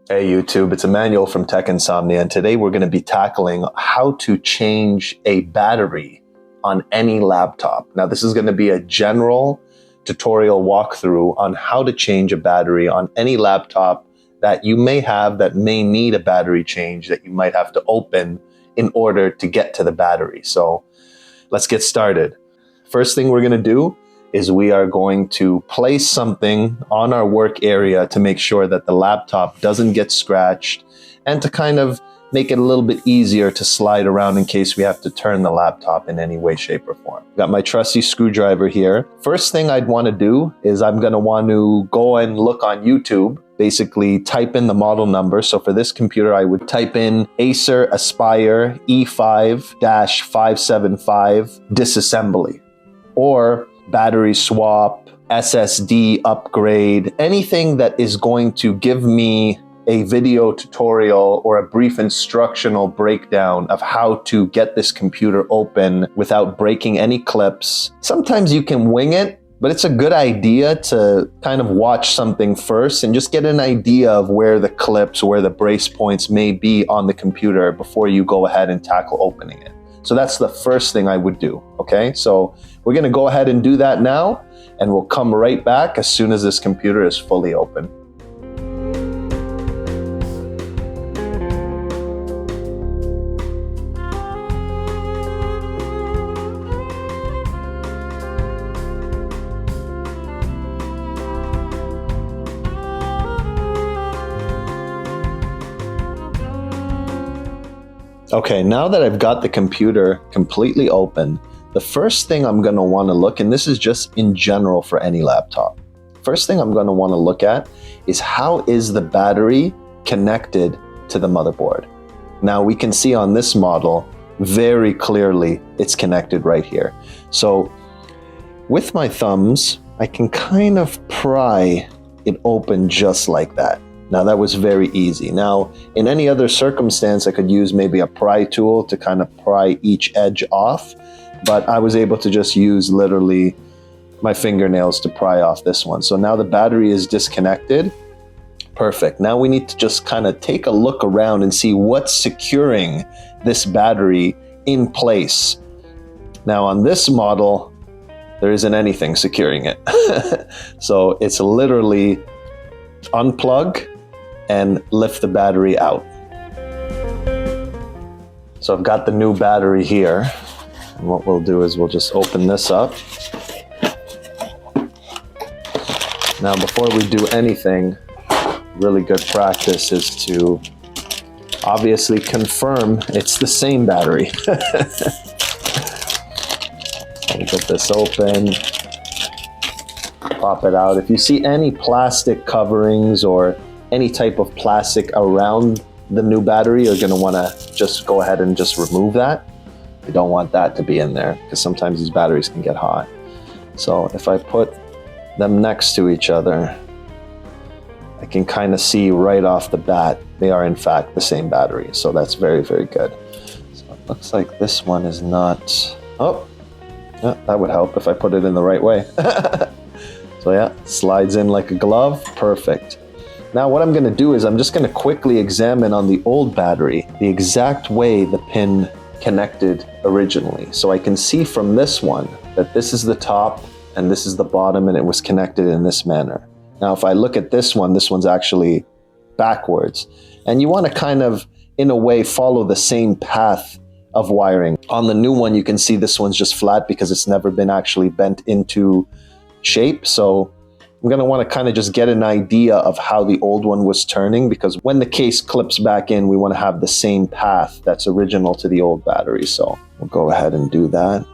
Hey YouTube, it's Emmanuel from TechInsomnia, and today we're going to be tackling how to change a battery on any laptop. Now this is going to be a general tutorial walkthrough on how to change a battery on any laptop that you may have that may need a battery change that you might have to open in order to get to the battery. So let's get started. First thing we're going to do is we are going to place something on our work area to make sure that the laptop doesn't get scratched and to kind of make it a little bit easier to slide around in case we have to turn the laptop in any way, shape, or form. Got my trusty screwdriver here. First thing I'd want to do is I'm going to want to go and look on YouTube, basically type in the model number. So for this computer, I would type in Acer Aspire E5-575 disassembly, or battery swap, SSD upgrade, anything that is going to give me a video tutorial or a brief instructional breakdown of how to get this computer open without breaking any clips. Sometimes you can wing it, but it's a good idea to kind of watch something first and just get an idea of where the clips, where the brace points may be on the computer before you go ahead and tackle opening it. So that's the first thing I would do, okay? So we're gonna go ahead and do that now, and we'll come right back as soon as this computer is fully open. Okay, now that I've got the computer completely open, the first thing I'm going to want to look, and this is just in general for any laptop, first thing I'm going to want to look at is how is the battery connected to the motherboard. Now we can see on this model very clearly it's connected right here. So with my thumbs, I can kind of pry it open just like that. Now that was very easy. Now in any other circumstance, I could use maybe a pry tool to kind of pry each edge off, but I was able to just use literally my fingernails to pry off this one. So now the battery is disconnected. Perfect. Now we need to just kind of take a look around and see what's securing this battery in place. Now on this model, there isn't anything securing it. So it's literally unplug and lift the battery out. So I've got the new battery here. And what we'll do is we'll just open this up. Now before we do anything, really good practice is to obviously confirm it's the same battery. I'll get this open, pop it out. If you see any plastic coverings or any type of plastic around the new battery, you're going to want to just go ahead and just remove that. You don't want that to be in there because sometimes these batteries can get hot. So if I put them next to each other, I can kind of see right off the bat they are in fact the same battery. So that's very, very good. So it looks like this one is not. Oh, yeah, that would help if I put it in the right way. So yeah, slides in like a glove. Perfect. Now what I'm going to do is I'm just going to quickly examine on the old battery the exact way the pin connected originally. So I can see from this one that this is the top and this is the bottom, and it was connected in this manner. Now if I look at this one's actually backwards. And you want to kind of, in a way, follow the same path of wiring. On the new one, you can see this one's just flat because it's never been actually bent into shape. So I'm going to want to kind of just get an idea of how the old one was turning, because when the case clips back in, we want to have the same path that's original to the old battery. So we'll go ahead and do that.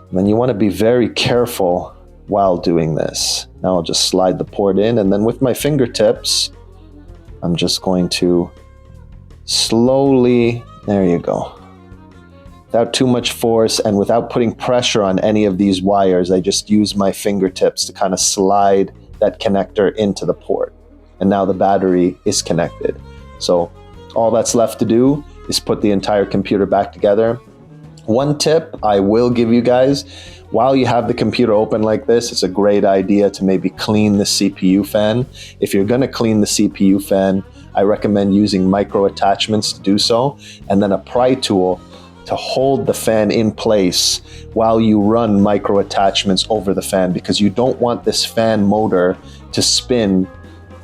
And then you want to be very careful while doing this. Now I'll just slide the port in, and then with my fingertips, I'm just going to slowly, there you go. Without too much force and without putting pressure on any of these wires, I just use my fingertips to kind of slide that connector into the port. And now the battery is connected. So all that's left to do is put the entire computer back together. One tip I will give you guys, while you have the computer open like this, it's a great idea to maybe clean the CPU fan. If you're going to clean the CPU fan, I recommend using micro attachments to do so, and then a pry tool to hold the fan in place while you run micro attachments over the fan, because you don't want this fan motor to spin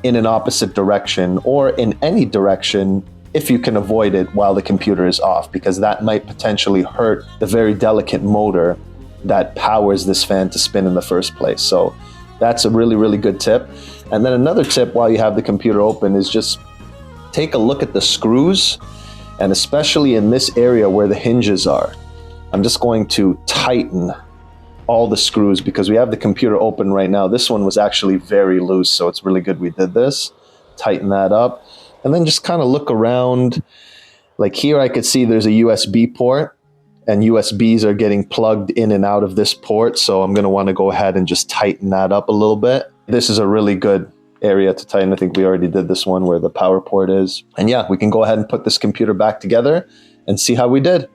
in an opposite direction or in any direction if you can avoid it while the computer is off, because that might potentially hurt the very delicate motor that powers this fan to spin in the first place. So that's a really, really good tip. And then another tip while you have the computer open is just take a look at the screws, and especially in this area where the hinges are. I'm just going to tighten all the screws because we have the computer open right now. This one was actually very loose, so it's really good we did this. Tighten that up, and then just kind of look around. Like here I could see there's a USB port, and USBs are getting plugged in and out of this port, so I'm going to want to go ahead and just tighten that up a little bit. This is a really good area to tighten. I think we already did this one where the power port is. And yeah, we can go ahead and put this computer back together and see how we did.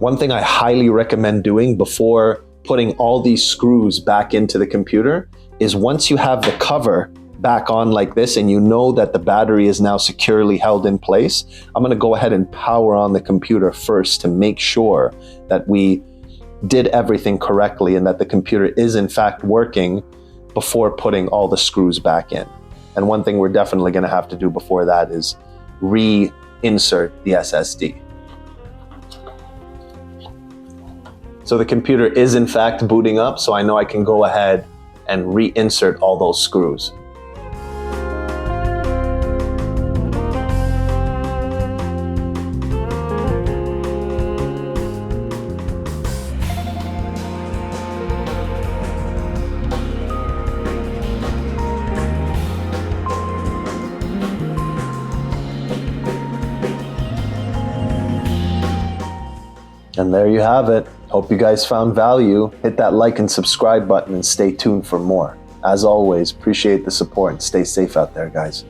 One thing I highly recommend doing before putting all these screws back into the computer is once you have the cover back on like this and you know that the battery is now securely held in place, I'm going to go ahead and power on the computer first to make sure that we did everything correctly and that the computer is in fact working before putting all the screws back in. And one thing we're definitely going to have to do before that is reinsert the SSD. So the computer is in fact booting up, so I know I can go ahead and reinsert all those screws. And there you have it. Hope you guys found value. Hit that like and subscribe button and stay tuned for more. As always, appreciate the support and stay safe out there, guys.